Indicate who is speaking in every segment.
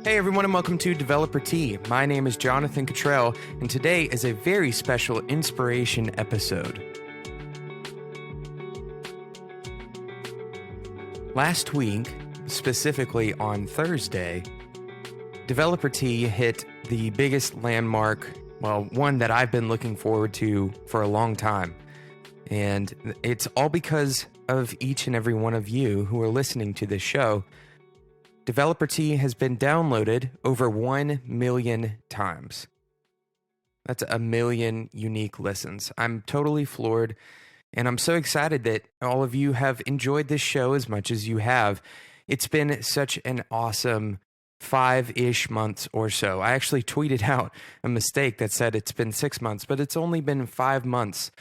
Speaker 1: Hey everyone, and welcome to Developer Tea. My name is Jonathan Cottrell, and today is a very special inspiration episode. Last week, specifically on Thursday, Developer Tea hit the biggest landmark, well, one that I've been looking forward to for a long time. And it's all because of each and every one of you who are listening to this show. Developer Tea has been downloaded over 1 million times. That's 1 million unique listens. I'm totally floored, and I'm so excited that all of you have enjoyed this show as much as you have. It's been such an awesome 5-ish months or so. I actually tweeted out a mistake that said it's been 6 months, but it's only been 5 months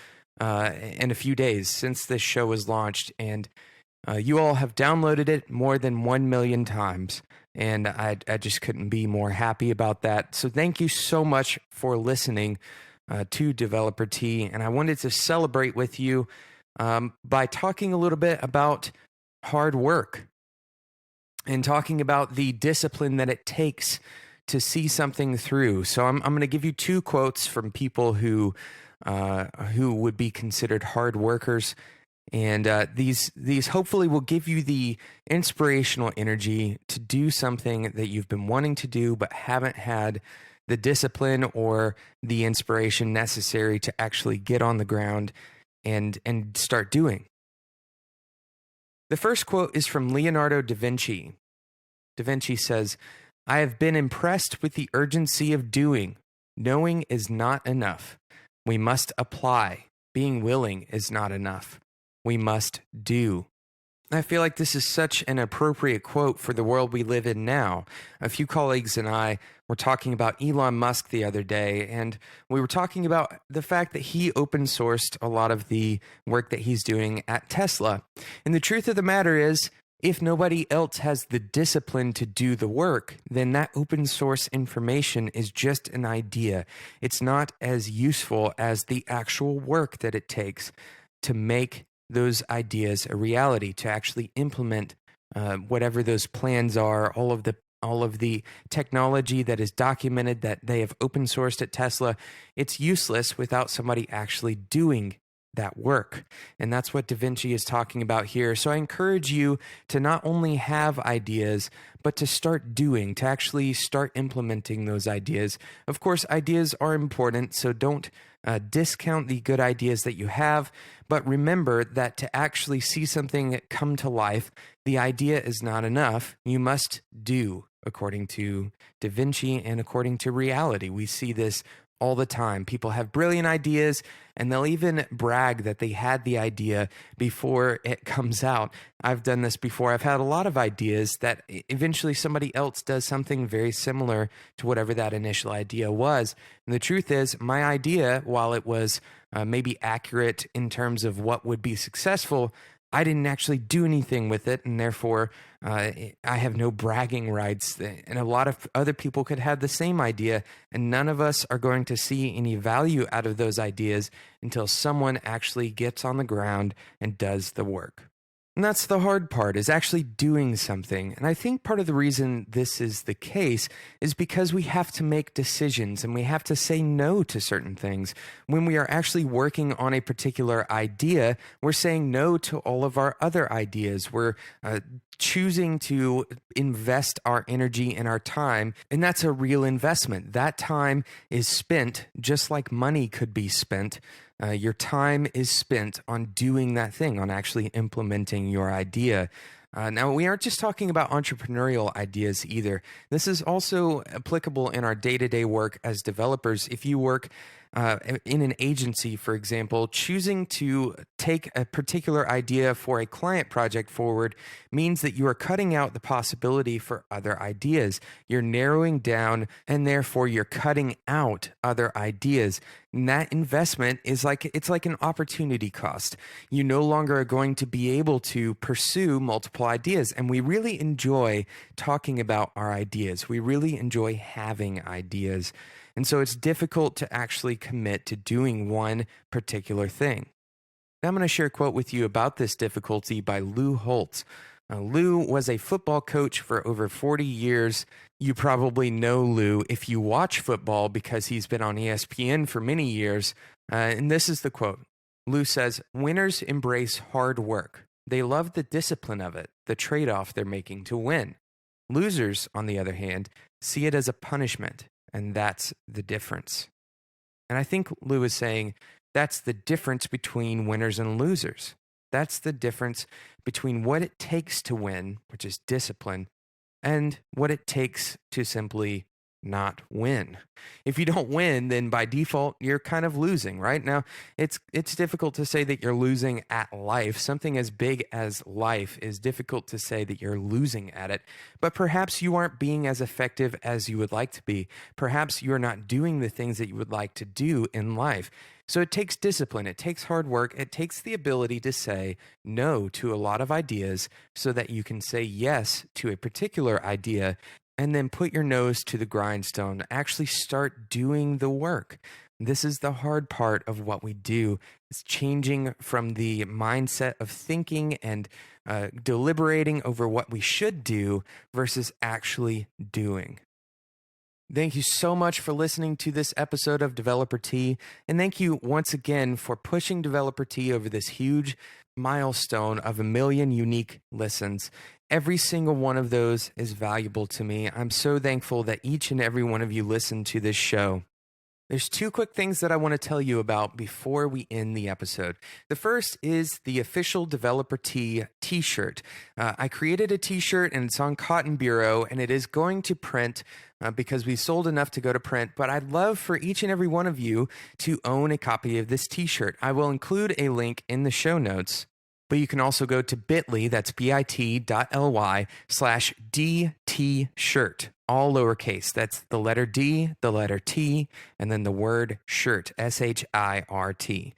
Speaker 1: and a few days since this show was launched, and you all have downloaded it more than 1 million times, and I just couldn't be more happy about that. So thank you so much for listening to Developer Tea, and I wanted to celebrate with you by talking a little bit about hard work and talking about the discipline that it takes to see something through. So I'm going to give you 2 quotes from people who would be considered hard workers. And these hopefully will give you the inspirational energy to do something that you've been wanting to do but haven't had the discipline or the inspiration necessary to actually get on the ground and start doing. The first quote is from Leonardo da Vinci. Da Vinci says, "I have been impressed with the urgency of doing. Knowing is not enough. We must apply. Being willing is not enough. We must do." I feel like this is such an appropriate quote for the world we live in now. A few colleagues and I were talking about Elon Musk the other day, and we were talking about the fact that he open sourced a lot of the work that he's doing at Tesla. And the truth of the matter is, if nobody else has the discipline to do the work, then that open source information is just an idea. It's not as useful as the actual work that it takes to make those ideas a reality, to actually implement whatever those plans are, all of the technology that is documented that they have open sourced at Tesla. It's useless without somebody actually doing that work. And that's what Da Vinci is talking about here. So I encourage you to not only have ideas, but to start doing, to actually start implementing those ideas. Of course, ideas are important, so don't discount the good ideas that you have, but remember that to actually see something come to life, the idea is not enough. You must do, according to Da Vinci and according to reality. We see this all the time. People have brilliant ideas, and they'll even brag that they had the idea before it comes out. I've done this before. I've had a lot of ideas that eventually somebody else does something very similar to whatever that initial idea was. And the truth is, my idea, while it was maybe accurate in terms of what would be successful, I didn't actually do anything with it, and therefore I have no bragging rights. And a lot of other people could have the same idea, and none of us are going to see any value out of those ideas until someone actually gets on the ground and does the work. And that's the hard part, is actually doing something. And I think part of the reason this is the case is because we have to make decisions and we have to say no to certain things. When we are actually working on a particular idea, we're saying no to all of our other ideas. We're choosing to invest our energy and our time, and that's a real investment. That time is spent just like money could be spent. Your time is spent on doing that thing, on actually implementing your idea. Now, we aren't just talking about entrepreneurial ideas either. This is also applicable in our day-to-day work as developers. If you work in an agency, for example, choosing to take a particular idea for a client project forward means that you are cutting out the possibility for other ideas. You're narrowing down, and therefore you're cutting out other ideas. And that investment is it's like an opportunity cost. You no longer are going to be able to pursue multiple ideas. And we really enjoy talking about our ideas. We really enjoy having ideas. And so it's difficult to actually commit to doing one particular thing. Now I'm going to share a quote with you about this difficulty by Lou Holtz. Lou was a football coach for over 40 years. You probably know Lou if you watch football because he's been on ESPN for many years. And this is the quote. Lou says, "Winners embrace hard work. They love the discipline of it, the trade-off they're making to win. Losers, on the other hand, see it as a punishment, and that's the difference." And I think Lou is saying that's the difference between winners and losers. That's the difference between what it takes to win, which is discipline, and what it takes to simply not win. If you don't win, then by default, you're kind of losing, right? Now, it's difficult to say that you're losing at life. Something as big as life is difficult to say that you're losing at it. But perhaps you aren't being as effective as you would like to be. Perhaps you're not doing the things that you would like to do in life. So it takes discipline, it takes hard work, it takes the ability to say no to a lot of ideas so that you can say yes to a particular idea and then put your nose to the grindstone, actually start doing the work. This is the hard part of what we do. It's changing from the mindset of thinking and deliberating over what we should do versus actually doing. Thank you so much for listening to this episode of Developer Tea, and thank you once again for pushing Developer Tea over this huge milestone of 1 million unique listens. Every single one of those is valuable to me. I'm so thankful that each and every one of you listen to this show. There's 2 quick things that I want to tell you about before we end the episode. The first is the official Developer Tea t-shirt. I created a t-shirt and it's on Cotton Bureau and it is going to print because we sold enough to go to print, but I'd love for each and every one of you to own a copy of this t-shirt. I will include a link in the show notes. But you can also go to bit.ly, that's bit.ly/DT shirt, all lowercase. That's the letter D, the letter T, and then the word shirt, SHIRT.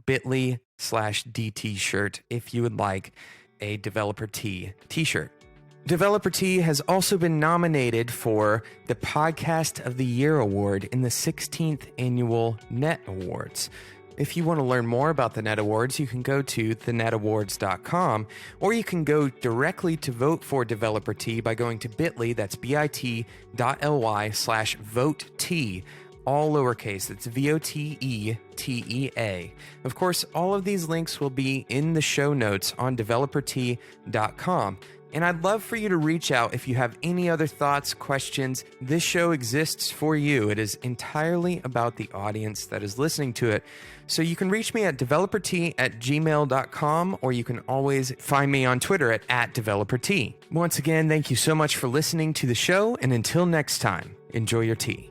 Speaker 1: bit.ly/DT shirt if you would like a Developer Tea t-shirt. Developer Tea has also been nominated for the Podcast of the Year Award in the 16th Annual Net Awards. If you want to learn more about the Net Awards, you can go to thenetawards.com, or you can go directly to vote for Developer Tea by going to bit.ly, that's bit.ly/vote-T, all lowercase, it's VOTETEA. Of course, all of these links will be in the show notes on developertea.com. And I'd love for you to reach out if you have any other thoughts, questions. This show exists for you. It is entirely about the audience that is listening to it. So you can reach me at developertea@gmail.com, or you can always find me on Twitter at @developertea. Once again, thank you so much for listening to the show, and until next time, enjoy your tea.